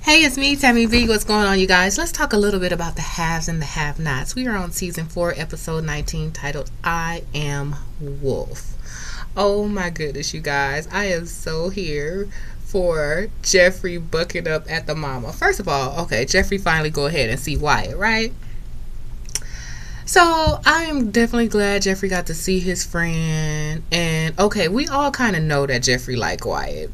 Hey, it's me, Tammy V. What's going on, you guys? Let's talk a little bit about the haves and the have-nots. We are on season 4, episode 19, titled I Am Wolf. Oh my goodness, you guys. I am so here for Jeffrey bucking up at the mama. First of all, okay, Jeffrey finally go ahead and see Wyatt, right? So I am definitely glad Jeffrey got to see his friend. And okay, we all kind of know that Jeffrey like Wyatt.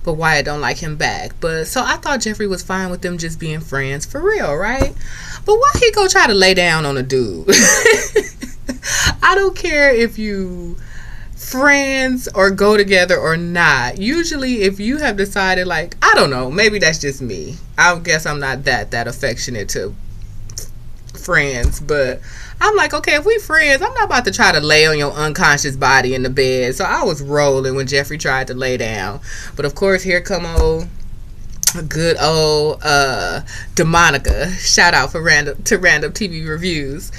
But Wyatt don't like him back. But so I thought Jeffrey was fine with them just being friends for real, right? But why he go try to lay down on a dude? I don't care if you friends or go together or not. Usually if you have decided, like, I don't know, maybe that's just me. I guess I'm not that affectionate to friends, but I'm like, okay, if we friends, I'm not about to try to lay on your unconscious body in the bed. So I was rolling when Jeffrey tried to lay down. But of course, here come good old Demonica. Shout out to random TV reviews.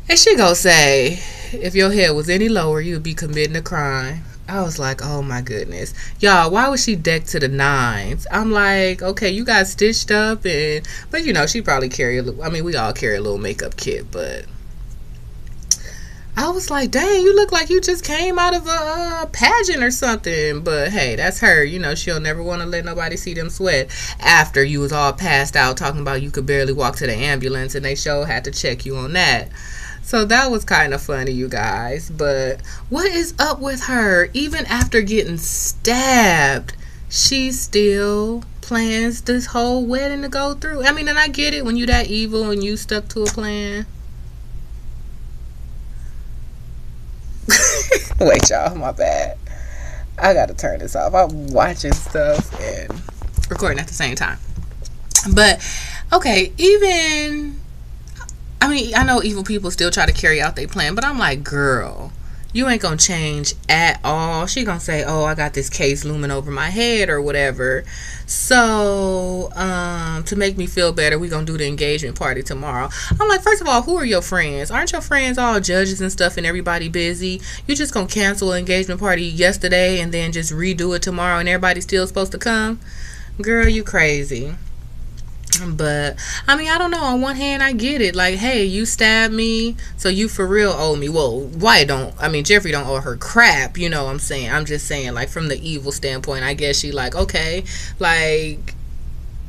And she gonna say, if your head was any lower, you'd be committing a crime. I was like, oh my goodness. Y'all, why was she decked to the nines? I'm like, okay, you got stitched up, but you know, she probably we all carry a little makeup kit, but I was like, dang, you look like you just came out of a pageant or something. But hey, that's her. You know, she'll never want to let nobody see them sweat after you was all passed out talking about you could barely walk to the ambulance, and they sure had to check you on that. So that was kind of funny, you guys. But what is up with her? Even after getting stabbed, she still plans this whole wedding to go through. I mean, and I get it when you that evil and you stuck to a plan. Wait, y'all, my bad. I gotta turn this off. I'm watching stuff and recording at the same time. But, okay, I know evil people still try to carry out their plan, but I'm like, girl, you ain't gonna change at all. She gonna say, oh, I got this case looming over my head or whatever. So, to make me feel better, we gonna do the engagement party tomorrow. I'm like, first of all, who are your friends? Aren't your friends all judges and stuff and everybody busy? You just gonna cancel an engagement party yesterday and then just redo it tomorrow and everybody's still supposed to come? Girl, you crazy. But I don't know, on one hand I get it, like, hey, you stabbed me, so you for real owe me. Well, Jeffrey don't owe her crap, you know what I'm saying. I'm just saying, like, from the evil standpoint, I guess she like, okay, like,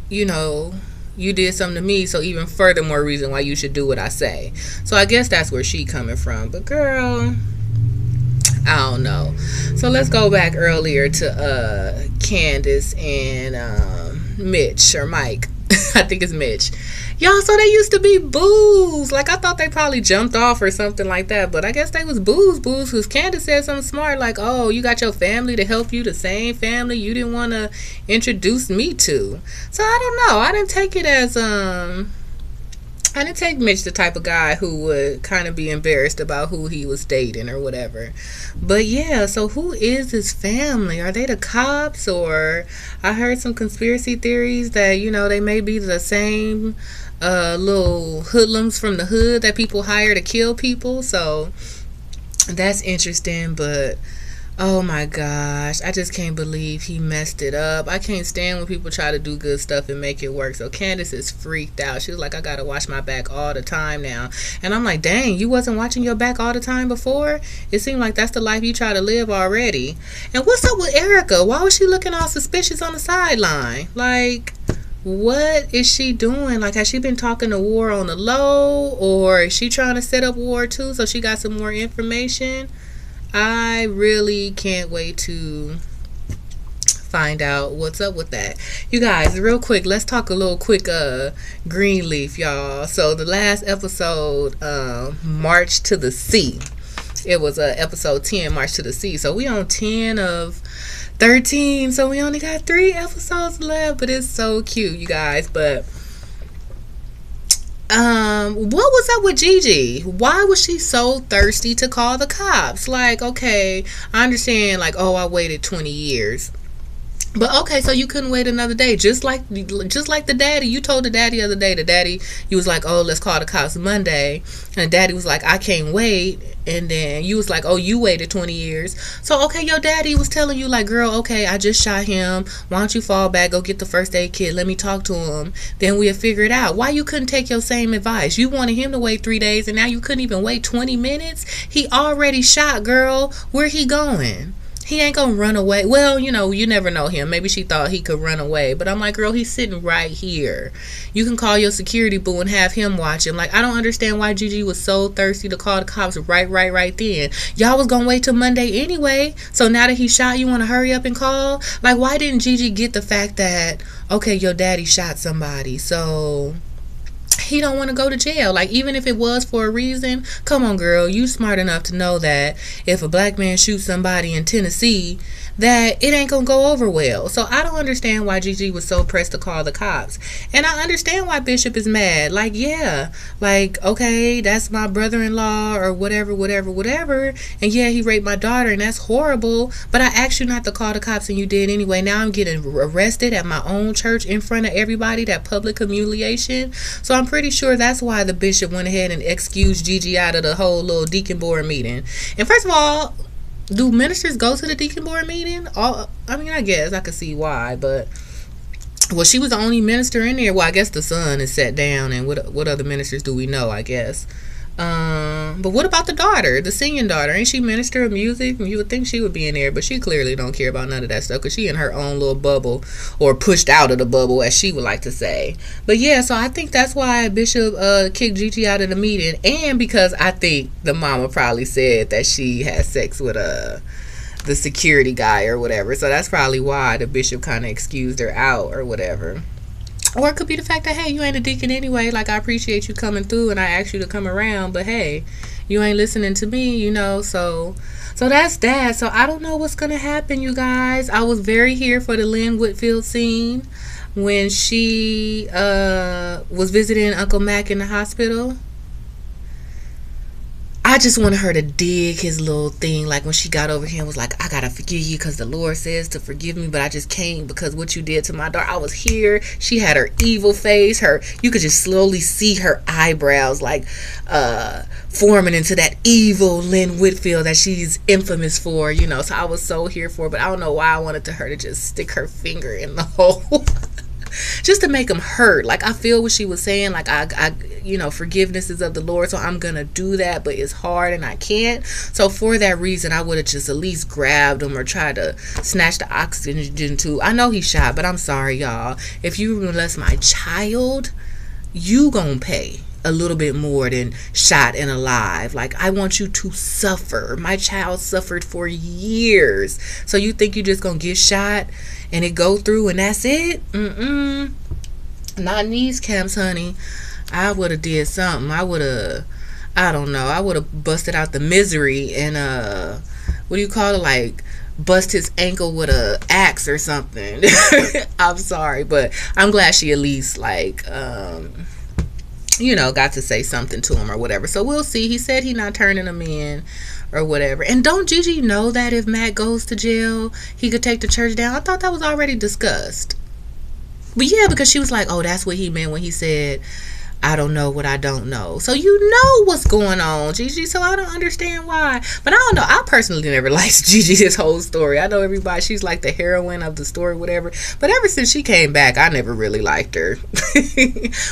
you know, you did something to me, so even furthermore reason why you should do what I say. So I guess that's where she coming from. But girl, I don't know. So let's go back earlier to Candace and Mitch or Mike. I think it's Mitch. Y'all, so they used to be boos. Like, I thought they probably jumped off or something like that, but I guess they was boos, because Candace said something smart, like, oh, you got your family to help you, the same family you didn't want to introduce me to. So I don't know. I didn't take it as I didn't take Mitch the type of guy who would kind of be embarrassed about who he was dating or whatever. But yeah, so who is his family? Are they the cops? Or I heard some conspiracy theories that, you know, they may be the same little hoodlums from the hood that people hire to kill people. So that's interesting, but oh my gosh, I just can't believe he messed it up. I can't stand when people try to do good stuff and make it work. So Candace is freaked out. She was like, I gotta watch my back all the time now. And I'm like, dang, you wasn't watching your back all the time before? It seemed like that's the life you try to live already. And what's up with Erica? Why was she looking all suspicious on the sideline? Like, what is she doing? Like, has she been talking to War on the low? Or is she trying to set up War too so she got some more information? I really can't wait to find out what's up with that. You guys, real quick, let's talk a little quick Greenleaf, y'all. So the last episode, March to the Sea. It was episode 10, March to the Sea. So we on 10 of 13. So we only got 3 episodes left, but it's so cute, you guys. But what was up with Gigi? Why was she so thirsty to call the cops? Like, okay, I understand, like, oh, I waited 20 years. But okay, so you couldn't wait another day, just like the daddy. You told the daddy the other day. The daddy, you was like, "Oh, let's call the cops Monday," and the daddy was like, "I can't wait." And then you was like, "Oh, you waited 20 years." So okay, your daddy was telling you like, "Girl, okay, I just shot him. Why don't you fall back? Go get the first aid kit. Let me talk to him. Then we'll figure it out." Why you couldn't take your same advice? You wanted him to wait 3 days, and now you couldn't even wait 20 minutes. He already shot, girl. Where he going? He ain't gonna run away. Well, you know, you never know him. Maybe she thought he could run away. But I'm like, girl, he's sitting right here. You can call your security boo and have him watch him. Like, I don't understand why Gigi was so thirsty to call the cops right then. Y'all was gonna wait till Monday anyway. So now that he shot, you want to hurry up and call? Like, why didn't Gigi get the fact that, okay, your daddy shot somebody, so he don't want to go to jail? Like, even if it was for a reason, come on, girl, you smart enough to know that if a black man shoots somebody in Tennessee, that it ain't gonna go over well. So I don't understand why Gigi was so pressed to call the cops. And I understand why Bishop is mad. Like, yeah, like, okay, that's my brother-in-law or whatever. And yeah, he raped my daughter and that's horrible, but I asked you not to call the cops and you did anyway. Now I'm getting arrested at my own church in front of everybody, that public humiliation. So I'm pretty sure that's why the bishop went ahead and excused Gigi out of the whole little deacon board meeting. And first of all, do ministers go to the deacon board meeting? I mean, I guess I could see why, but well, she was the only minister in there. Well, I guess the son is sat down, and what other ministers do we know? I guess. But what about the daughter, the singing daughter? Ain't she minister of music? You would think she would be in there, but she clearly don't care about none of that stuff because she in her own little bubble, or pushed out of the bubble, as she would like to say. But yeah, so I think that's why Bishop kicked Gigi out of the meeting, and because I think the mama probably said that she had sex with the security guy or whatever. So that's probably why the bishop kind of excused her out or whatever. Or it could be the fact that, hey, you ain't a deacon anyway. Like, I appreciate you coming through and I asked you to come around, but hey, you ain't listening to me, you know. So that's that. So I don't know what's going to happen, you guys. I was very here for the Lynn Whitfield scene when she was visiting Uncle Mac in the hospital. I just wanted her to dig his little thing, like when she got over here and was like, I gotta forgive you because the Lord says to forgive me, but I just can't because what you did to my daughter. I was here. She had her evil face. You could just slowly see her eyebrows like forming into that evil Lynn Whitfield that she's infamous for, you know. So I was so here for it, but I don't know why I wanted her to just stick her finger in the hole. Just to make them hurt. Like, I feel what she was saying, like I you know, forgiveness is of the Lord, so I'm gonna do that, but it's hard and I can't. So for that reason, I would have just at least grabbed him or tried to snatch the oxygen tube. I know he shot, but I'm sorry, y'all, if you molest my child, you gonna pay a little bit more than shot and alive. Like, I want you to suffer. My child suffered for years, so you think you just gonna get shot and it go through and that's it? Not in these camps, honey. I would have did something. I don't know, I would have busted out the misery and what do you call it, like bust his ankle with a axe or something. I'm sorry, but I'm glad she at least like you know, got to say something to him or whatever. So we'll see. He said he not turning him in or whatever. And don't Gigi know that if Matt goes to jail, he could take the church down? I thought that was already discussed. But yeah, because she was like, oh, that's what he meant when he said, I don't know what I don't know. So you know what's going on, Gigi. So I don't understand why. But I don't know. I personally never liked Gigi, this whole story. I know everybody, she's like the heroine of the story, whatever. But ever since she came back, I never really liked her.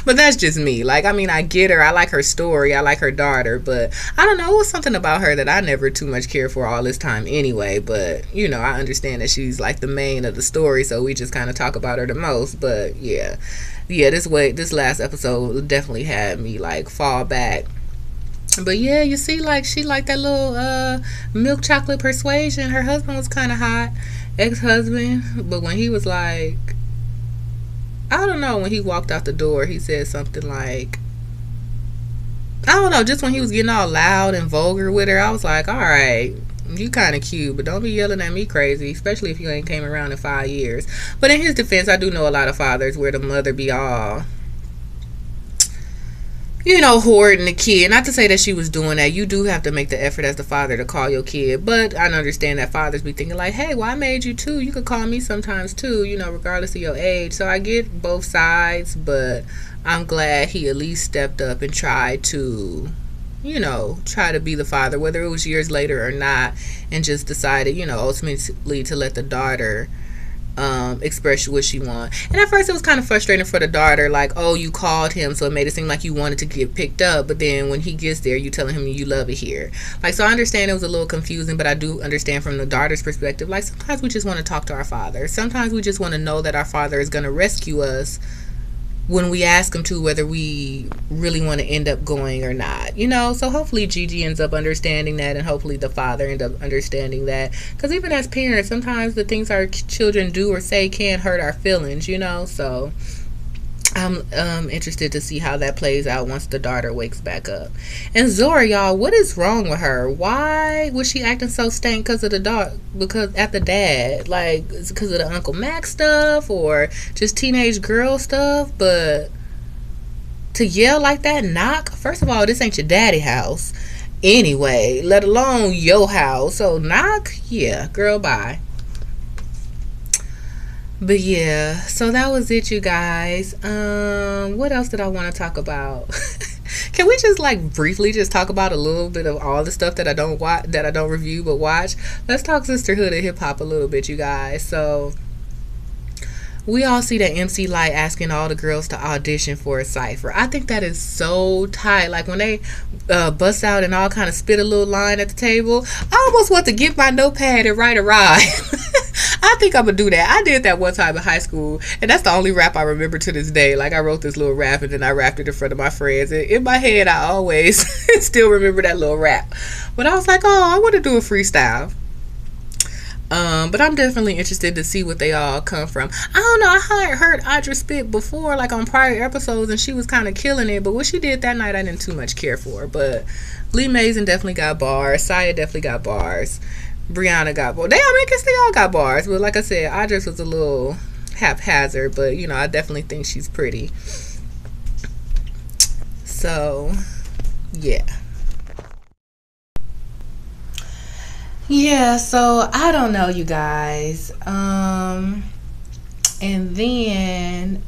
But that's just me. Like, I mean, I get her. I like her story. I like her daughter. But I don't know. It was something about her that I never too much cared for all this time anyway. But, you know, I understand that she's like the main of the story. So we just kind of talk about her the most. But yeah. Yeah, this last episode definitely had me like fall back. But yeah, you see, like she like that little milk chocolate persuasion. Her husband was kind of hot, ex-husband, but when he was like, I don't know, when he walked out the door, he said something like, I don't know, just when he was getting all loud and vulgar with her, I was like, all right, you kind of cute, but don't be yelling at me crazy, especially if you ain't came around in 5 years. But in his defense, I do know a lot of fathers where the mother be all, hoarding the kid. Not to say that she was doing that. You do have to make the effort as the father to call your kid. But I understand that fathers be thinking like, hey, well, I made you too. You could call me sometimes too, regardless of your age. So I get both sides, but I'm glad he at least stepped up and tried to, try to be the father, whether it was years later or not, and just decided, ultimately to let the daughter express what she want. And at first it was kind of frustrating for the daughter, like, oh, you called him, so it made it seem like you wanted to get picked up, but then when he gets there, you telling him you love it here. Like, so I understand it was a little confusing, but I do understand from the daughter's perspective, like, sometimes we just want to talk to our father. Sometimes we just want to know that our father is going to rescue us when we ask him to, whether we really want to end up going or not, so hopefully Gigi ends up understanding that, and hopefully the father ends up understanding that, because even as parents, sometimes the things our children do or say can hurt our feelings, so I'm interested to see how that plays out once the daughter wakes back up. And Zora, y'all, what is wrong with her? Why was she acting so stank because of the dog? Because at the dad, like, is it because of the Uncle Mac stuff or just teenage girl stuff? But to yell like that, knock. First of all, this ain't your daddy house anyway, let alone your house. So knock, yeah, girl, bye. But yeah, so that was it, you guys. What else did I want to talk about? Can we just like briefly just talk about a little bit of all the stuff that I don't watch, that I don't review but watch? Let's talk sisterhood and hip hop a little bit, you guys. So we all see that MC Lyte asking all the girls to audition for a cypher. I think that is so tight. Like when they bust out and all kind of spit a little line at the table, I almost want to get my notepad and write a rhyme. I think I'm gonna do that. I did that one time in high school, and that's the only rap I remember to this day. Like, I wrote this little rap, and then I rapped it in front of my friends. And in my head, I always still remember that little rap. But I was like, oh, I want to do a freestyle. But I'm definitely interested to see what they all come from. I don't know. I had heard Audra spit before, like on prior episodes, and she was kind of killing it. But what she did that night, I didn't too much care for. But Lee Mason definitely got bars. Saya definitely got bars. Brianna got bars. I guess they all got bars. But like I said, Audra was a little haphazard. But, I definitely think she's pretty. So, yeah. Yeah, so I don't know, you guys. And then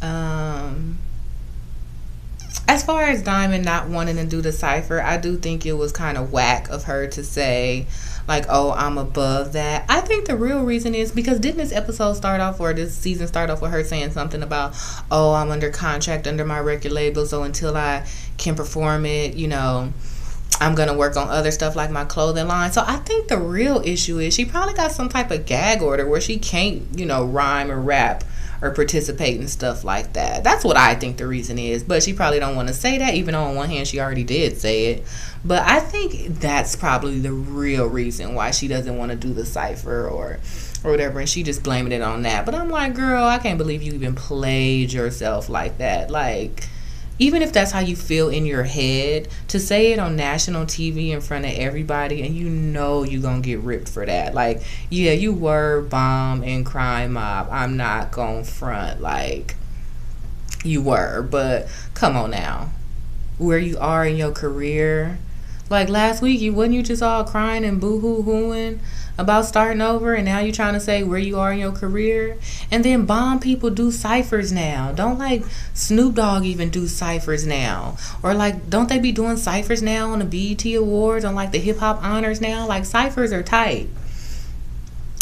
as far as Diamond not wanting to do the cipher, I do think it was kind of whack of her to say, like, oh, I'm above that. I think the real reason is because didn't this episode start off, or this season start off with her saying something about, oh, I'm under contract under my record label, so until I can perform it, I'm going to work on other stuff like my clothing line. So I think the real issue is she probably got some type of gag order where she can't, rhyme or rap or participate in stuff like that. That's what I think the reason is. But she probably don't want to say that, even though on one hand she already did say it. But I think that's probably the real reason why she doesn't want to do the cipher or whatever. And she just blaming it on that. But I'm like, girl, I can't believe you even played yourself like that. Like, even if that's how you feel in your head, to say it on national TV in front of everybody, and you're going to get ripped for that. Like, yeah, you were bomb and crime mob. I'm not going to front. Like, you were. But come on now. Where you are in your career. Like, last week, wasn't you just all crying and boo-hoo-hooing about starting over, and now you're trying to say where you are in your career? And then bomb people do ciphers now. Don't like Snoop Dogg even do ciphers now? Or like, don't they be doing ciphers now on the BET Awards, on like the hip hop honors now? Like, ciphers are tight.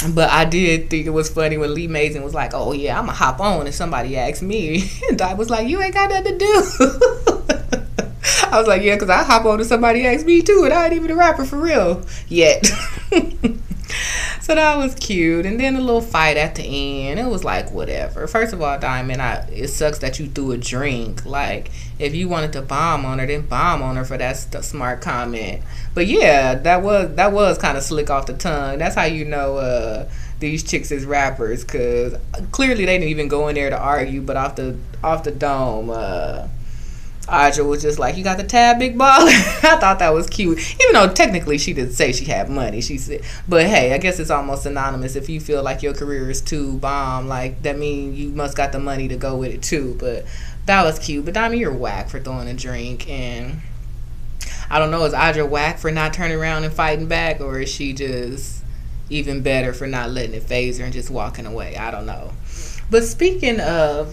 But I did think it was funny when Lee Mason was like, oh yeah, I'm gonna hop on if somebody asks me. And I was like, you ain't got nothing to do. I was like, yeah, because I hop on if somebody asks me too, and I ain't even a rapper for real yet. So that was cute. And then a little fight at the end. It was like, whatever. First of all, Diamond, it sucks that you threw a drink. Like, if you wanted to bomb on her, then bomb on her for that smart comment. But yeah, that was kind of slick off the tongue. That's how you know these chicks is rappers, because clearly they didn't even go in there to argue, but off the dome, Audra was just like, you got the tab, big baller. I thought that was cute. Even though technically she didn't say she had money. She said, but hey, I guess it's almost synonymous. If you feel like your career is too bomb, like that means you must got the money to go with it too. But that was cute. But Diamond, you're whack for throwing a drink. And I don't know, is Audra whack for not turning around and fighting back? Or is she just even better for not letting it phase her and just walking away? I don't know. But speaking of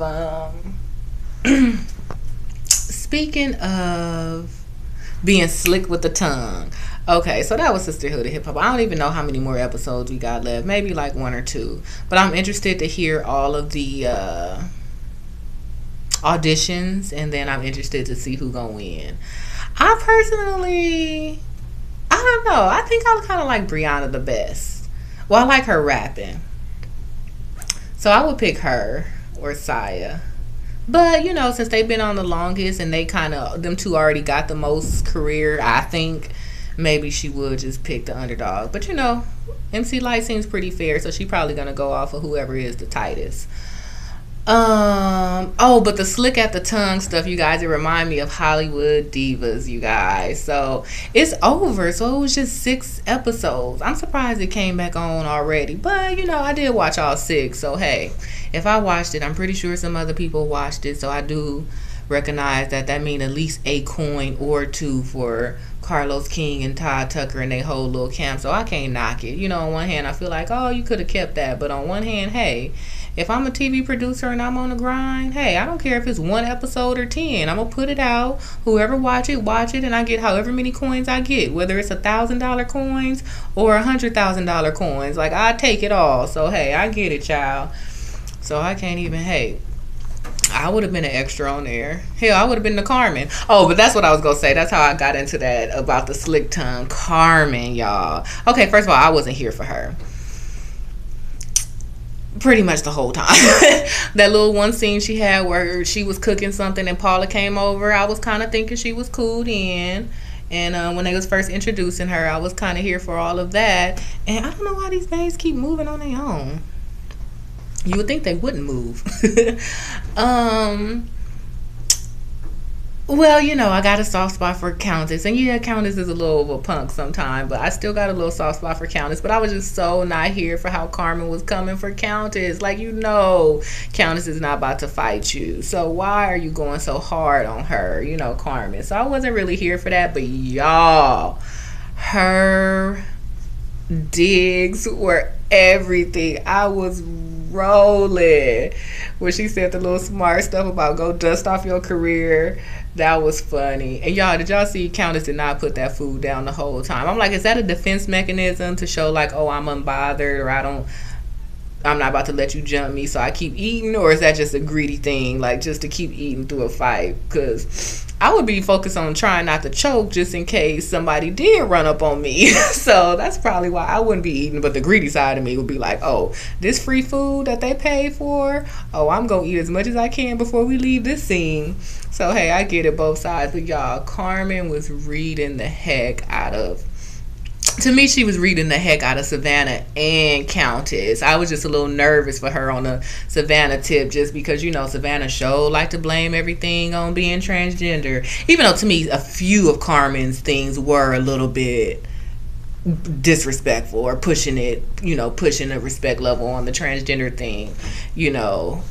being slick with the tongue. Okay, so that was Sisterhood of Hip Hop. I don't even know how many more episodes we got left. Maybe like 1 or 2. But I'm interested to hear all of the auditions, and then I'm interested to see who gonna win. I personally, I don't know. I think I kind of like Brianna the best. Well, I like her rapping. So I would pick her or Saya. But, you know, since they've been on the longest and they kind of, them two already got the most career, I think maybe she would just pick the underdog. But, you know, MC Light seems pretty fair, so she probably going to go off of whoever is the tightest. But the slick at the tongue stuff, you guys, it remind me of Hollywood Divas, you guys. So it's over. So it was just 6 episodes. I'm surprised it came back on already. But, you know, I did watch all 6. So, hey, if I watched it, I'm pretty sure some other people watched it. So I do recognize that means at least a coin or 2 for Carlos King and Todd Tucker and their whole little camp. So I can't knock it. You know, on one hand, I feel like, oh, you could have kept that. But on one hand, hey, if I'm a TV producer and I'm on the grind, hey, I don't care if it's 1 episode or 10. I'm going to put it out. Whoever watch it, and I get however many coins I get, whether it's $1,000 coins or $100,000 coins. Like, I take it all. So, hey, I get it, child. So I can't even hate. I would have been an extra on there. Hell, I would have been the Carmen. Oh, but that's what I was going to say. That's how I got into that about the slick tongue. Carmen, y'all. Okay, first of all, I wasn't here for her. Pretty much the whole time. That little one scene she had where she was cooking something and Paula came over, I was kind of thinking she was cool then. And when they was first introducing her, I was kind of here for all of that. And I don't know why these babes keep moving on their own. You would think they wouldn't move. Well, you know, I got a soft spot for Countess. And yeah, Countess is a little of a punk sometime, but I still got a little soft spot for Countess. But I was just so not here for how Carmen was coming for Countess. Like, you know, Countess is not about to fight you. So why are you going so hard on her, you know, Carmen? So I wasn't really here for that. But y'all, her digs were everything. I was rolling when she said the little smart stuff about go dust off your career. That was funny. And y'all, did y'all see Countess did not put that food down the whole time? I'm like, is that a defense mechanism to show like, oh, I'm unbothered, or I'm not about to let you jump me, so I keep eating? Or is that just a greedy thing, like just to keep eating through a fight? Because I would be focused on trying not to choke just in case somebody did run up on me. So that's probably why I wouldn't be eating. But the greedy side of me would be like, oh, this free food that they paid for, oh, I'm going to eat as much as I can before we leave this scene. So, hey, I get it both sides. But y'all, Carmen was reading the heck out of, to me, she was reading the heck out of Savannah and Countess. I was just a little nervous for her on the Savannah tip, just because, you know, Savannah showed like to blame everything on being transgender. Even though to me, a few of Carmen's things were a little bit disrespectful, or pushing it, you know, pushing the respect level on the transgender thing, you know,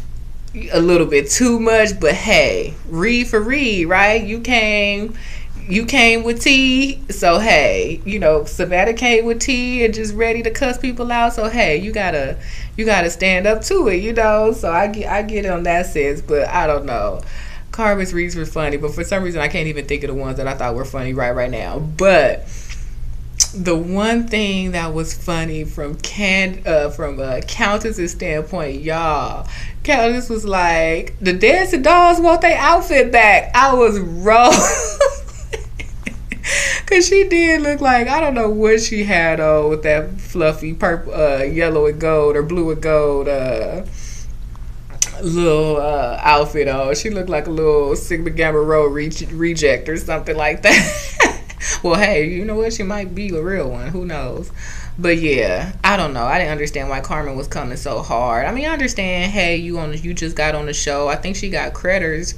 a little bit too much. But hey, read for read, right? You came with tea, so hey, you know, Savannah came with tea and just ready to cuss people out. So hey, you gotta stand up to it, you know. So I get it on that sense. But I don't know, Carmen's reads were funny, but for some reason I can't even think of the ones that I thought were funny right now. But the one thing that was funny from Countess's standpoint, y'all, Countess was like, the dancing dolls want their outfit back. I was rolling. Cause she did look like, I don't know what she had on with that fluffy purple, yellow and gold or blue and gold little outfit on. She looked like a little Sigma Gamma Rho reject or something like that. Well, hey, you know what? She might be a real one. Who knows? But yeah, I don't know. I didn't understand why Carmen was coming so hard. I mean, I understand. Hey, you just got on the show. I think she got credits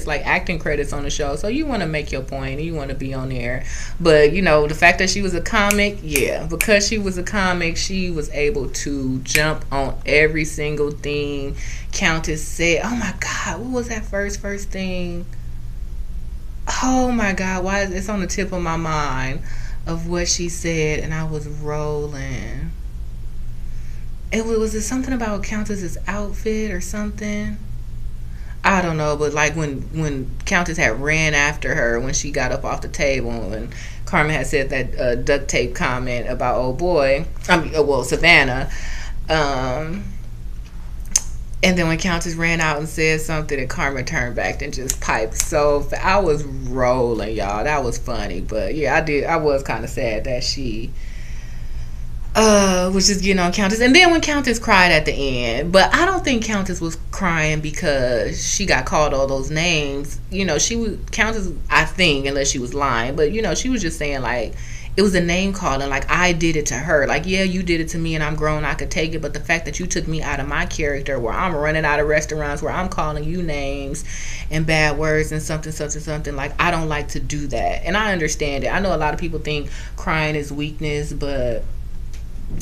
like acting credits on the show. So you want to make your point and you want to be on there. But you know, the fact that she was a comic, yeah, because she was a comic, she was able to jump on every single thing Countess said. Oh my God, what was that first thing? Oh my God, why is it's on the tip of my mind of what she said, and I was rolling. Was it something about Countess's outfit or something? I don't know, but like when Countess had ran after her when she got up off the table, and Carmen had said that duct tape comment about oh boy, Savannah. And then when Countess ran out and said something, and Carmen turned back and just piped. So I was rolling, y'all. That was funny. But yeah, I was kind of sad that she was just getting on Countess. And then when Countess cried at the end, but I don't think Countess was crying because she got called all those names. You know, Countess, I think, unless she was lying, but you know, she was just saying like, it was a name calling, like I did it to her. Like, yeah, you did it to me and I'm grown, I could take it. But the fact that you took me out of my character, where I'm running out of restaurants, where I'm calling you names and bad words and something, like I don't like to do that. And I understand it. I know a lot of people think crying is weakness, but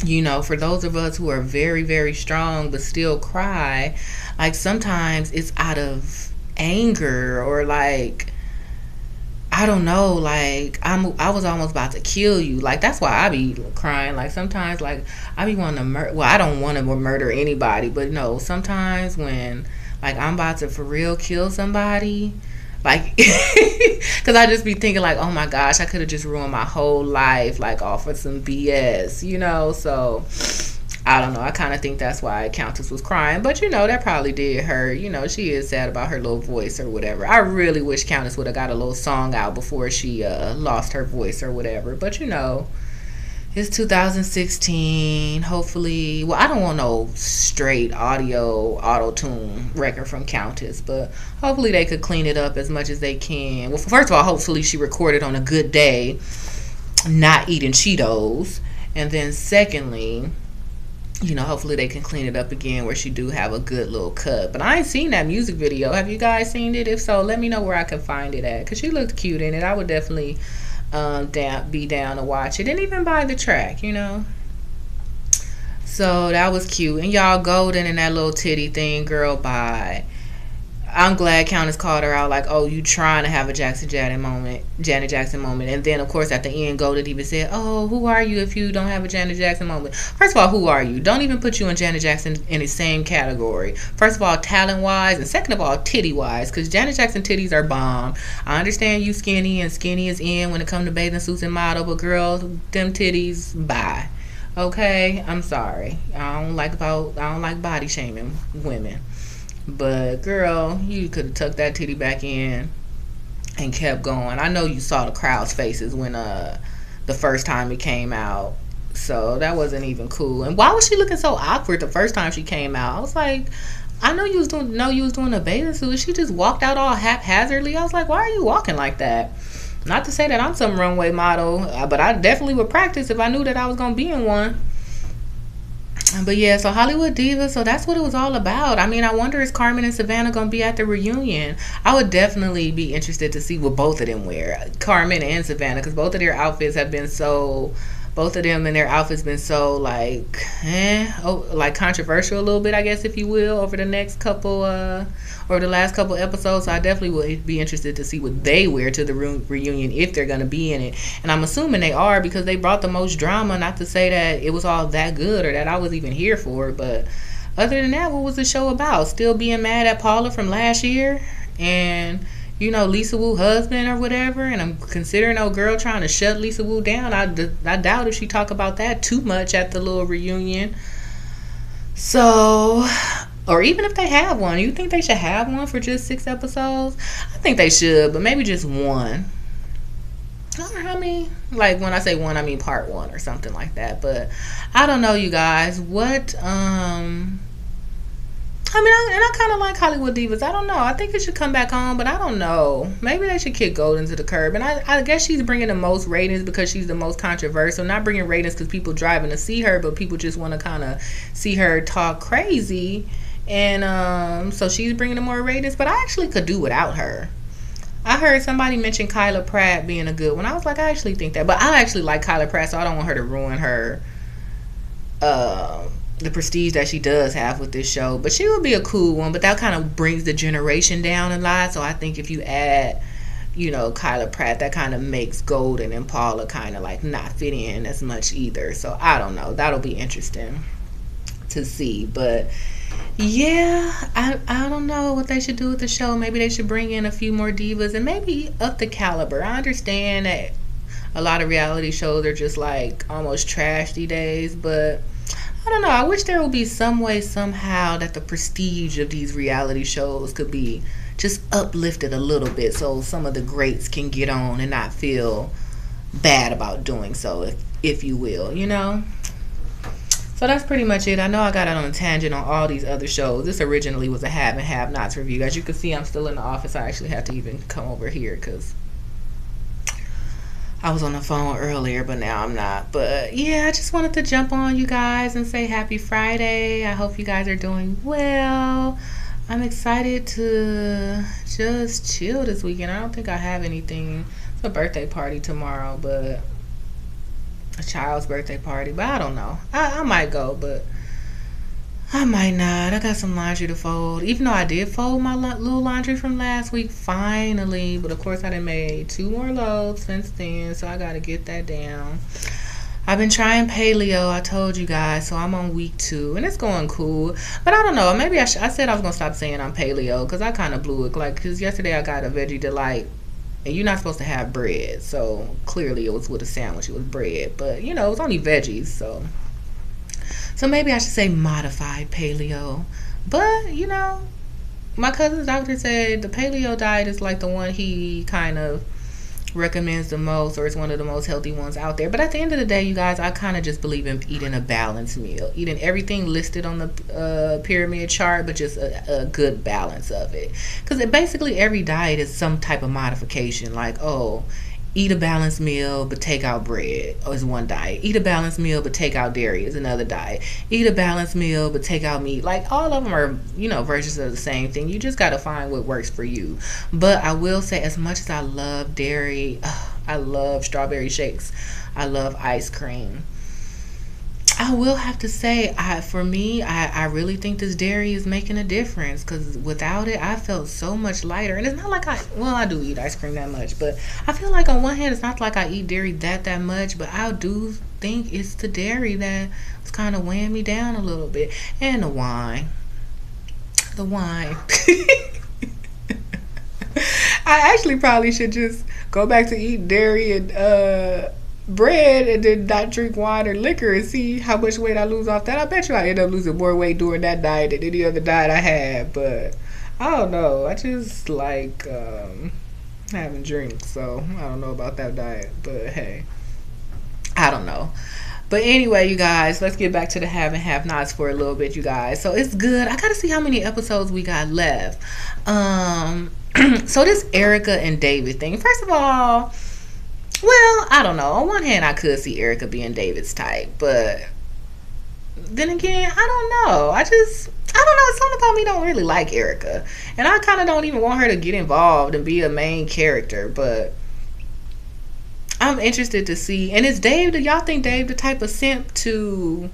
you know, for those of us who are very, very strong but still cry, like sometimes it's out of anger or like, I don't know, like I was almost about to kill you. Like that's why I be crying. Like sometimes, like I be wanting to murder. Well, I don't want to murder anybody, but no, sometimes when like I'm about to for real kill somebody, like because I just be thinking like, oh my gosh, I could have just ruined my whole life, like off of some BS, you know. So I don't know. I kind of think that's why Countess was crying. But, you know, that probably did hurt. You know, she is sad about her little voice or whatever. I really wish Countess would have got a little song out before she lost her voice or whatever. But, you know, it's 2016. Hopefully, well, I don't want no straight auto-tune record from Countess. But hopefully they could clean it up as much as they can. Well, first of all, hopefully she recorded on a good day, not eating Cheetos. And then secondly, you know, hopefully they can clean it up again where she do have a good little cut. But I ain't seen that music video. Have you guys seen it? If so, let me know where I can find it at, because she looked cute in it. I would definitely be down to watch it and even buy the track, you know. So that was cute. And y'all, Golden and that little titty thing, girl, bye. I'm glad Countess called her out like, oh, you trying to have a Janet Jackson moment. And then, of course, at the end, Golden even said, oh, who are you if you don't have a Janet Jackson moment? First of all, who are you? Don't even put you and Janet Jackson in the same category. First of all, talent-wise, and second of all, titty-wise, because Janet Jackson titties are bomb. I understand you skinny, and skinny is in when it comes to bathing suits and model, but girl, them titties, bye. Okay? I'm sorry. I don't like body shaming women. But girl, you could have tucked that titty back in and kept going. I know you saw the crowd's faces when the first time it came out, so that wasn't even cool. And why was she looking so awkward the first time she came out? I was like, I know you was doing a bathing suit. She just walked out all haphazardly. I was like, why are you walking like that? Not to say that I'm some runway model, but I definitely would practice if I knew that I was gonna be in one. But yeah, so Hollywood Divas, so that's what it was all about. I mean, I wonder, is Carmen and Savannah going to be at the reunion? I would definitely be interested to see what both of them wear, Carmen and Savannah, because both of their outfits have been so, both of them and their outfits been so like, like controversial a little bit, I guess, if you will, over the next couple, or the last couple episodes. So I definitely would be interested to see what they wear to the reunion, if they're going to be in it. And I'm assuming they are, because they brought the most drama. Not to say that it was all that good or that I was even here for it, but other than that, what was the show about? Still being mad at Paula from last year, and you know, Lisa Wu husband or whatever. And I'm considering old girl trying to shut Lisa Wu down. I doubt if she talk about that too much at the little reunion. So, or even if they have one, you think they should have one for just 6 episodes? I think they should, but maybe just one. Or how many? Like, when I say one, I mean part 1 or something like that. But I don't know, you guys. What, I I mean, I kind of like Hollywood Divas. I don't know. I think it should come back on, but I don't know. Maybe they should kick Golden to the curb. And I guess she's bringing the most ratings because she's the most controversial. Not bringing ratings because people driving to see her, but people just want to kind of see her talk crazy. And so she's bringing the more ratings. But I actually could do without her. I heard somebody mention Kyla Pratt being a good one. I was like, I actually think that. But I actually like Kyla Pratt, so I don't want her to ruin her the prestige that she does have with this show. But she would be a cool one, but that kind of brings the generation down a lot. So I think if you add, you know, Kyla Pratt, that kind of makes Golden and Paula kind of like not fit in as much either. So I don't know, that'll be interesting to see. But yeah, I don't know what they should do with the show. Maybe they should bring in a few more divas and maybe up the caliber. I understand that a lot of reality shows are just like almost trash these days, but I don't know. I wish there would be some way, somehow, that the prestige of these reality shows could be just uplifted a little bit so some of the greats can get on and not feel bad about doing so, if you will, you know? So that's pretty much it. I know I got out on a tangent on all these other shows. This originally was a have and have nots review. As you can see, I'm still in the office. I actually had to even come over here because I was on the phone earlier, but now I'm not. But yeah, I just wanted to jump on you guys and say happy Friday. I hope you guys are doing well. I'm excited to just chill this weekend. I don't think I have anything. It's a birthday party tomorrow, but a child's birthday party. But I don't know. I might go, but I might not. I got some laundry to fold. Even though I did fold my little laundry from last week, finally. But of course, I done made 2 more loads since then, so I got to get that down. I've been trying paleo, I told you guys, so I'm on week 2, and it's going cool. But I don't know. Maybe I said I was going to stop saying I'm paleo because I kind of blew it. Like, because yesterday I got a Veggie Delight, and you're not supposed to have bread. So clearly it was with a sandwich. It was bread. But, you know, it was only veggies, so maybe I should say modified paleo. But, you know, my cousin's doctor said the paleo diet is like the one he kind of recommends the most, or it's one of the most healthy ones out there. But at the end of the day, you guys, I kind of just believe in eating a balanced meal. Eating everything listed on the pyramid chart, but just a good balance of it. Because basically every diet is some type of modification. Like, oh, eat a balanced meal but take out bread is one diet. Eat a balanced meal but take out dairy is another diet. Eat a balanced meal but take out meat. Like, all of them are, you know, versions of the same thing. You just got to find what works for you. But I will say, as much as I love dairy, I love strawberry shakes, I love ice cream, I will have to say, for me, I really think this dairy is making a difference, because without it, I felt so much lighter. And it's not like I do eat ice cream that much, but I feel like on one hand, it's not like I eat dairy that much, but I do think it's the dairy that was kind of weighing me down a little bit. And the wine. I actually probably should just go back to eat dairy and bread and then not drink wine or liquor and see how much weight I lose off that. I bet you I end up losing more weight during that diet than any other diet I had. But I don't know. I just like having drinks, so I don't know about that diet. But hey, I don't know. But anyway, you guys, let's get back to the have and have nots for a little bit, you guys. So it's good. I gotta see how many episodes we got left. So this Erica and David thing. First of all, well, I don't know. On one hand, I could see Erica being David's type, but then again, I don't know. I don't know. Something about me don't really like Erica, and I kind of don't even want her to get involved and be a main character. But I'm interested to see. And is Dave? Do y'all think Dave the type of simp to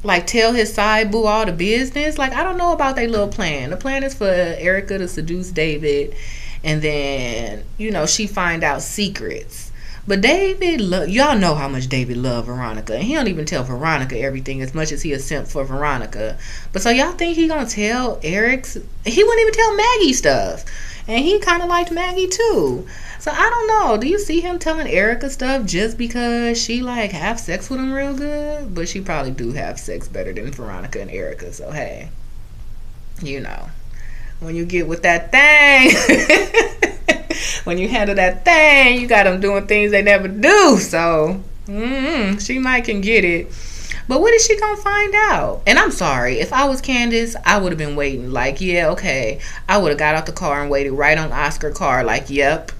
like tell his side boo all the business? Like, I don't know about their little plan. The plan is for Erica to seduce David, and then, you know, she find out secrets. But David, y'all know how much David love Veronica, and he don't even tell Veronica everything as much as he a simp for Veronica. But so y'all think he gonna tell Eric's? He wouldn't even tell Maggie stuff, and he kind of liked Maggie too. So I don't know. Do you see him telling Erica stuff just because she like have sex with him real good? But she probably do have sex better than Veronica and Erica. So hey, you know, when you get with that thing, when you handle that thing, you got them doing things they never do. So she might can get it. But what is she gonna find out? And I'm sorry, if I was Candace, I would have been waiting. Like, yeah, okay. I would have got out the car and waited right on Oscar car. Like, yep,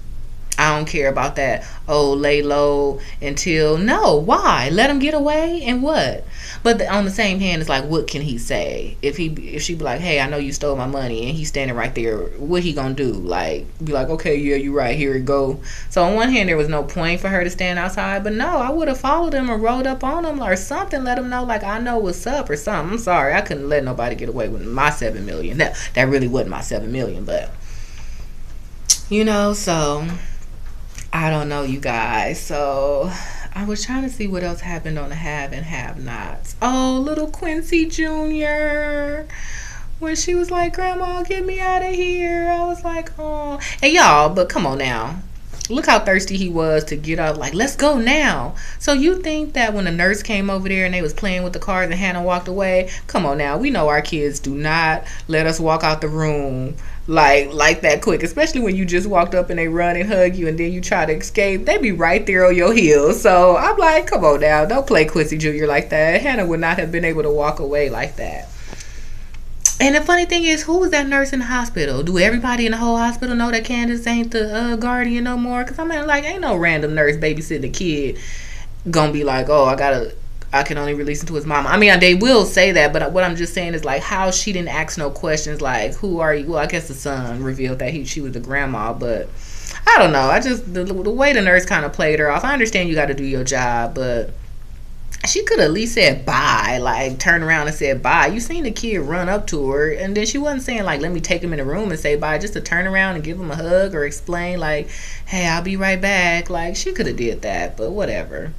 I don't care about that. Oh, lay low until no. Why? Let him get away and what? But on the same hand, it's like, what can he say if she be like, hey, I know you stole my money, and he's standing right there? What he gonna do? Like, be like, okay, yeah, you right, here it go. So on one hand, there was no point for her to stand outside, but no, I would have followed him or rolled up on him or something, let him know like I know what's up or something. I'm sorry, I couldn't let nobody get away with my $7 million. That really wasn't my $7 million, but so. I don't know, you guys. So I was trying to see what else happened on the have and have nots. Oh, little Quincy Jr. When she was like, Grandma, get me out of here. I was like, oh. And y'all, but come on now. Look how thirsty he was to get up. Like, let's go now. So you think that when the nurse came over there and they was playing with the cars and Hannah walked away? Come on now. We know our kids do not let us walk out the room like that quick, especially when you just walked up and they run and hug you and then you try to escape. They be right there on your heels. So I'm like, come on now, don't play Quincy Jr. like that. Hannah would not have been able to walk away like that. And the funny thing is, who was that nurse in the hospital? Do everybody in the whole hospital know that Candace ain't the guardian no more? Because I mean, like, ain't no random nurse babysitting a kid gonna be like, oh, I can only release him to his mama. I mean, they will say that, but what I'm just saying is like how she didn't ask no questions like, who are you? Well, I guess the son revealed that she was the grandma, but I don't know. I just, the way the nurse kind of played her off, I understand you got to do your job, but she could have at least said bye, like turn around and said bye. You seen the kid run up to her, and then she wasn't saying like, let me take him in the room and say bye, just to turn around and give him a hug or explain like, hey, I'll be right back. Like, she could have did that, but whatever.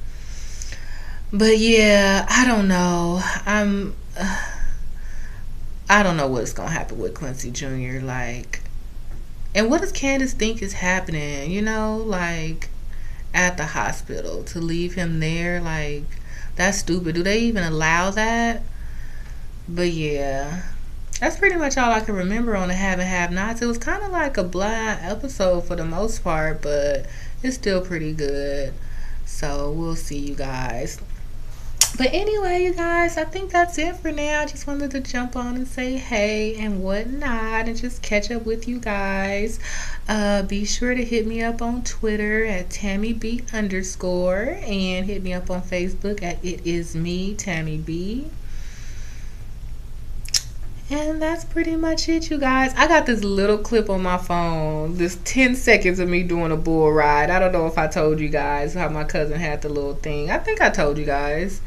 But yeah, I don't know. I don't know what's gonna happen with Quincy Jr. Like, and what does Candace think is happening? Like at the hospital to leave him there. Like, that's stupid. Do they even allow that? But yeah, that's pretty much all I can remember on the have and have nots. It was kind of like a bland episode for the most part, but it's still pretty good. So we'll see, you guys. But anyway, you guys, I think that's it for now. I just wanted to jump on and say hey and whatnot and just catch up with you guys. Be sure to hit me up on Twitter at TammyB_ and hit me up on Facebook at It Is Me, Tammy B. And that's pretty much it, you guys. I got this little clip on my phone. This 10 seconds of me doing a bull ride. I don't know if I told you guys how my cousin had the little thing. I think I told you guys.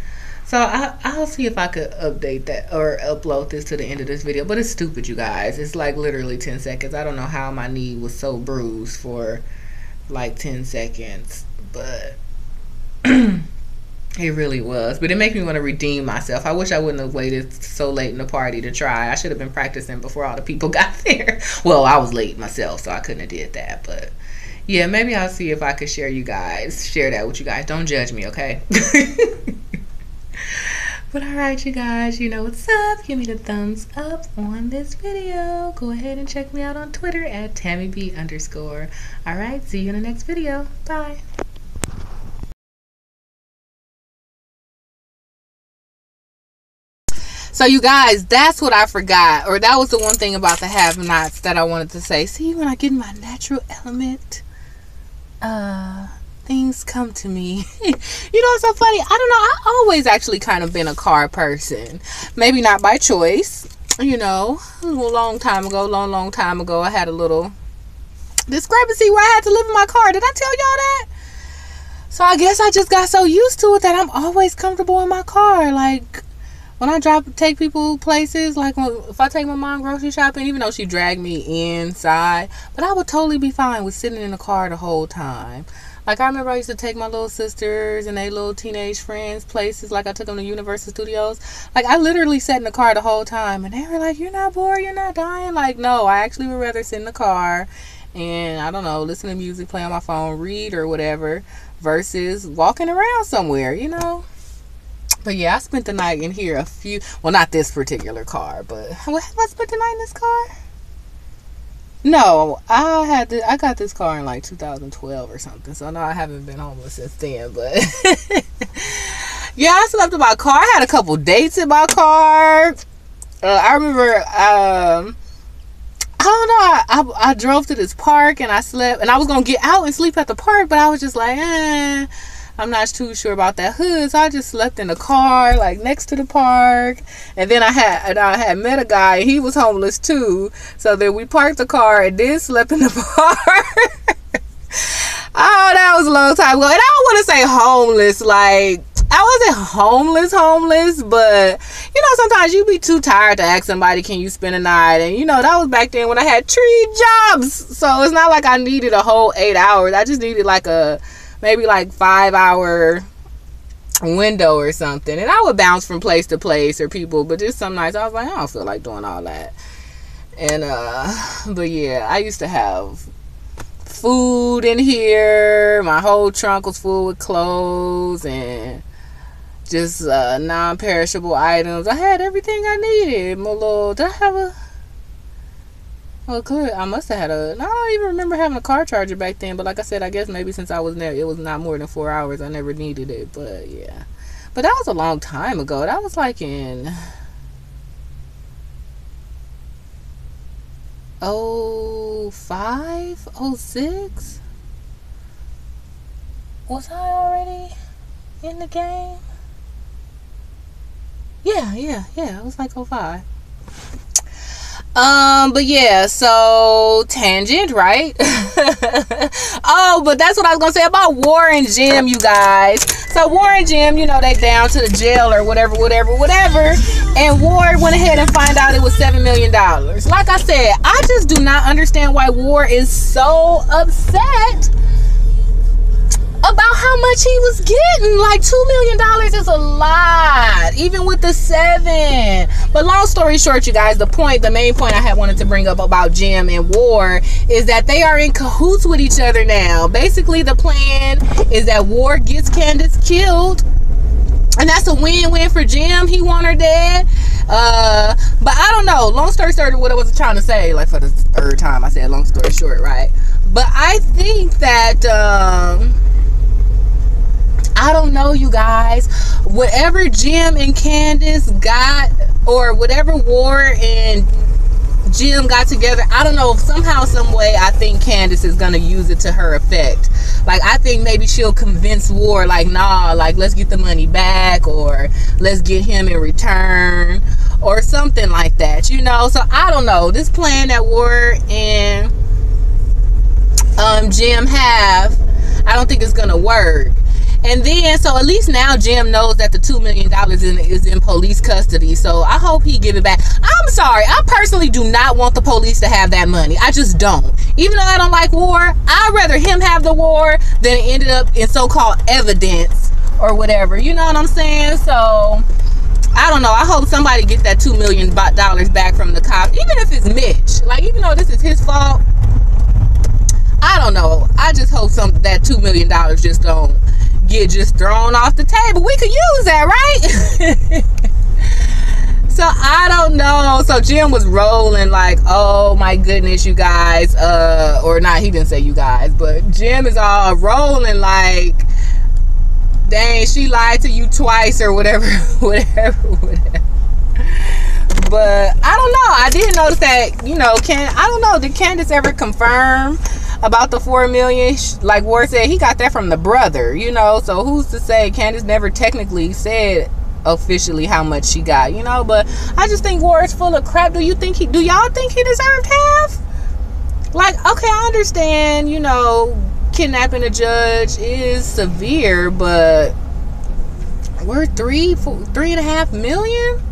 So I'll see if I could update that or upload this to the end of this video. But it's stupid, you guys. It's like literally 10 seconds. I don't know how my knee was so bruised for like 10 seconds. But it really was. But it makes me want to redeem myself. I wish I wouldn't have waited so late in the party to try. I should have been practicing before all the people got there. Well, I was late myself, so I couldn't have did that. But yeah, maybe I'll see if I could share that with you guys. Don't judge me, okay? But alright, you guys, you know what's up. Give me the thumbs up on this video. Go ahead and check me out on Twitter at TammyB_. Alright, see you in the next video. Bye. So you guys, that's what I forgot. Or that was the one thing about the have-nots that I wanted to say. See, when I get in my natural element, things come to me. It's so funny. I don't know. I always actually kind of been a car person. Maybe not by choice. A long time ago, I had a little discrepancy where I had to live in my car. Did I tell y'all that? So I guess I just got so used to it that I'm always comfortable in my car. Like, when I take people places, like if I take my mom grocery shopping, even though she dragged me inside, but I would totally be fine with sitting in the car the whole time. Like, I remember I used to take my little sisters and their little teenage friends places. Like, I took them to Universal Studios. Like, I literally sat in the car the whole time. And they were like, you're not bored? You're not dying? Like, no, I actually would rather sit in the car and, I don't know, listen to music, play on my phone, read or whatever, versus walking around somewhere, But yeah, I spent the night in here well, not this particular car, but have I spent the night in this car? No, I got this car in like 2012 or something. So no, I haven't been homeless since then. But Yeah, I slept in my car. I had a couple dates in my car. I remember, I don't know, I drove to this park and I slept, and I was going to get out and sleep at the park, but I was just like, I'm not too sure about that hood, so I just slept in the car, like next to the park. And then I had met a guy, and he was homeless too, so then we parked the car and then slept in the park. Oh, that was a long time ago. And I don't want to say homeless, like, I wasn't homeless, but, you know, sometimes you be too tired to ask somebody, can you spend a night? And, you know, that was back then when I had 3 jobs. So it's not like I needed a whole 8 hours. I just needed like maybe 5-hour window or something. And I would bounce from place to place or people, but just some nights I was like, I don't feel like doing all that. And, but yeah, I used to have food in here. My whole trunk was full with clothes and just non-perishable items. I had everything I needed. My little, did I have a, well, good. I must have had I don't even remember having a car charger back then, but like I said, I guess maybe since I was there, it was not more than 4 hours. I never needed it, but yeah. But that was a long time ago. That was like in 05, 06. Was I already in the game? Yeah. It was like 05. But yeah, so tangent, right? Oh, but that's what I was gonna say about War and Jim, you guys. So War and Jim, you know, they down to the jail or whatever. And War went ahead and find out it was $7 million. Like I said, I just do not understand why War is so upset about how much he was getting. Like $2 million is a lot, even with the 7. But long story short, you guys, the main point I had wanted to bring up about Jim and War is that they are in cahoots with each other now. Basically, the plan is that War gets Candace killed, and that's a win-win for Jim. He want her dead. But I don't know. Long story short, what I was trying to say, like for the 3rd time, I said long story short, right? But I think that I don't know, you guys. Whatever Jim and Candace got, or whatever War and Jim got together, I don't know, somehow, some way, I think Candace is gonna use it to her effect. Like, I think maybe she'll convince War, like, nah, like, let's get the money back, or let's get him in return, or something like that, you know. So I don't know, this plan that War and Jim have, I don't think it's gonna work. And then, so at least now Jim knows that the $2 million is in police custody. So I hope he give it back. I'm sorry, I personally do not want the police to have that money. I just don't. Even though I don't like War, I'd rather him have the war than it ended up in so-called evidence or whatever. You know what I'm saying? So I don't know. I hope somebody gets that $2 million back from the cops, even if it's Mitch. Like, even though this is his fault, I don't know. I just hope that $2 million just don't get just thrown off the table. We could use that, right? So I don't know. So Jim was rolling like, oh my goodness, you guys. Or not, he didn't say you guys, but Jim is all rolling like, dang, she lied to you twice or whatever. But I don't know. I didn't notice that, you know, I don't know, did Candace ever confirm about the $4 million? Like War said, he got that from the brother, you know. So who's to say? Candace never technically said officially how much she got, you know. But I just think War is full of crap. Do y'all think he deserved half? Like, okay, I understand, you know, kidnapping a judge is severe, but we're $3.5 million.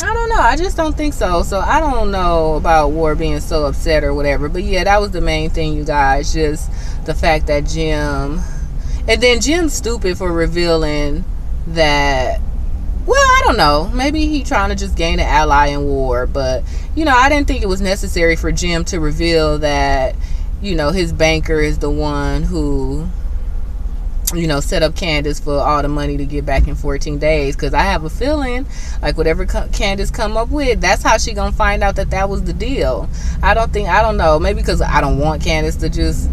I don't know. I just don't think so. So I don't know about War being so upset or whatever. But yeah, that was the main thing, you guys. Just the fact that Jim... And then Jim's stupid for revealing that... Well, I don't know. Maybe he trying to just gain an ally in War. But, you know, I didn't think it was necessary for Jim to reveal that, you know, his banker is the one who... you know, set up Candace for all the money to get back in 14 days. Because I have a feeling, like, whatever Candace come up with, that's how she gonna find out that was the deal. I don't know. Maybe because I don't want Candace to just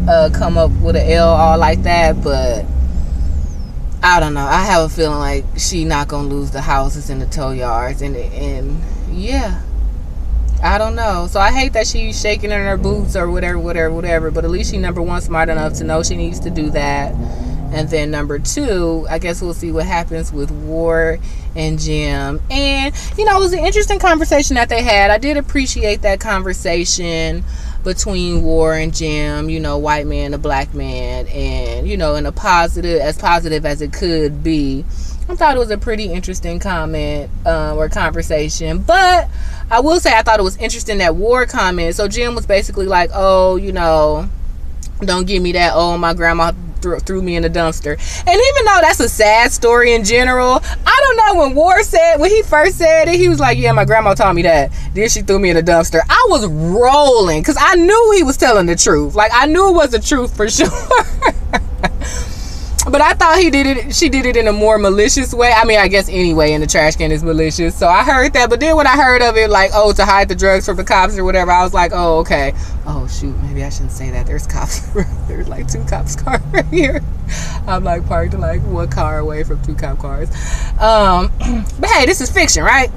come up with an L all like that. But I don't know. I have a feeling like she not gonna lose the houses and the tow yards, and yeah, I don't know. So I hate that she's shaking in her boots or whatever. But at least she, number one, smart enough to know she needs to do that. And then number two, I guess we'll see what happens with War and Jim. And, you know, it was an interesting conversation that they had. I did appreciate that conversation between War and Jim, you know, white man to black man. And, you know, in a positive as it could be. I thought it was a pretty interesting comment or conversation. But I will say I thought it was interesting that War comment. So Jim was basically like, oh, you know, don't give me that. Oh, my grandma threw me in the dumpster. And even though that's a sad story in general, I don't know, when he first said it, he was like, yeah, my grandma taught me that. Then she threw me in the dumpster. I was rolling because I knew he was telling the truth. Like, I knew it was the truth for sure. But I thought she did it in a more malicious way. I mean, I guess anyway, in the trash can is malicious. So I heard that. But then when I heard of it, like, oh, to hide the drugs from the cops or whatever, I was like, oh, okay. Oh, shoot, maybe I shouldn't say that. There's cops. There's like 2 cops cars right here. I'm like parked like 1 car away from 2 cop cars. But hey, this is fiction, right?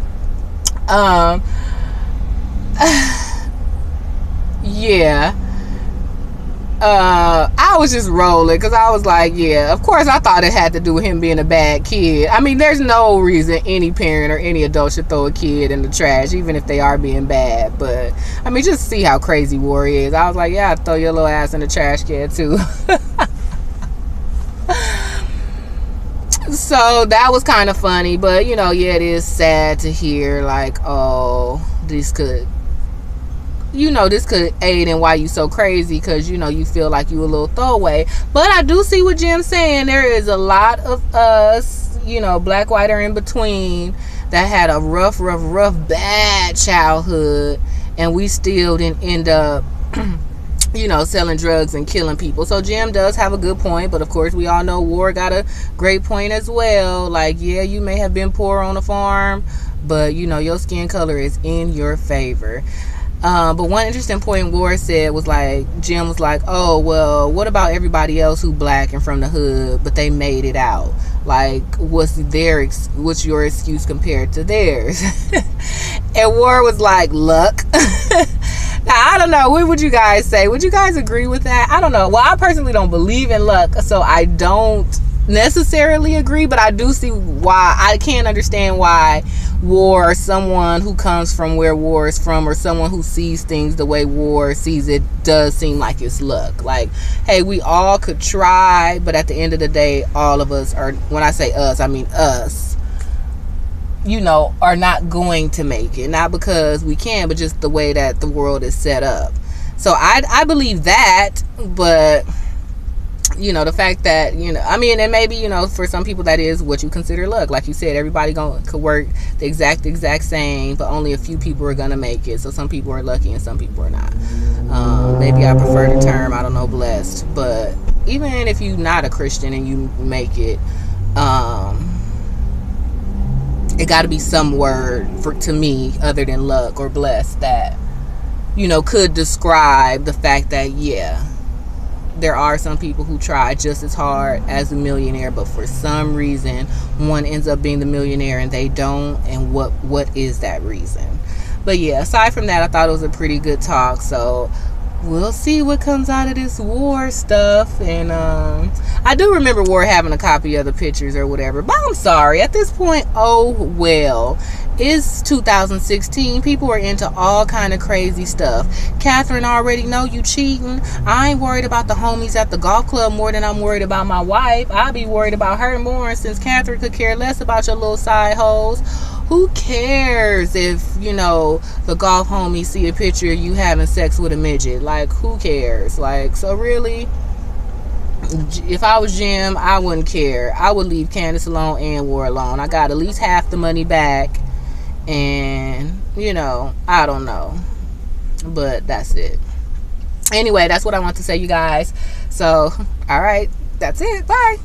Yeah. I was just rolling because I was like, yeah, of course I thought it had to do with him being a bad kid. I mean, there's no reason any parent or any adult should throw a kid in the trash, even if they are being bad. But I mean, just see how crazy War is. I was like, yeah, I'd throw your little ass in the trash can too. So that was kind of funny. But you know, yeah, it is sad to hear like, oh, this could aid in why you so crazy, because you know you feel like you a little throwaway. But I do see what Jim's saying. There is a lot of us, you know, black, white, or in between, that had a rough, bad childhood, and we still didn't end up you know, selling drugs and killing people. So Jim does have a good point, but of course we all know War got a great point as well. Like, yeah, you may have been poor on a farm, but you know your skin color is in your favor. But one interesting point War said was like, Jim was like, oh, well, what about everybody else who black and from the hood, but they made it out? Like, what's your excuse compared to theirs? And War was like, luck. Now, I don't know. What would you guys say? Would you guys agree with that? I don't know. Well, I personally don't believe in luck, so I don't necessarily agree, but I do see why. I can't understand why War, or someone who comes from where War is from, or someone who sees things the way War sees it, does seem like it's luck. Like, hey, we all could try, but at the end of the day, all of us are, when I say us, I mean us, you know, are not going to make it. Not because we can, but just the way that the world is set up. So I believe that, but you know, the fact that, you know, I mean, and maybe, you know, for some people that is what you consider luck. Like you said, everybody could work the exact same, but only a few people are gonna make it. So some people are lucky and some people are not. Maybe I prefer the term, I don't know, blessed. But even if you're not a Christian and you make it, it got to be some word to me other than luck or blessed that, you know, could describe the fact that, yeah, there are some people who try just as hard as a millionaire, but for some reason one ends up being the millionaire and they don't. And what is that reason? But yeah, aside from that, I thought it was a pretty good talk. So we'll see what comes out of this War stuff. And I do remember War having a copy of the pictures or whatever, but I'm sorry, at this point, oh well, it's 2016. People are into all kind of crazy stuff. Catherine already know you cheating. I ain't worried about the homies at the golf club more than I'm worried about my wife. I'll be worried about her more, since Catherine could care less about your little side hoes. Who cares if, you know, the golf homies see a picture of you having sex with a midget? Like, who cares? Like, so really, if I was Jim, I wouldn't care. I would leave Candace alone and War alone. I got at least half the money back. And, you know, I don't know. But that's it. Anyway, that's what I want to say, you guys. So, all right. That's it. Bye.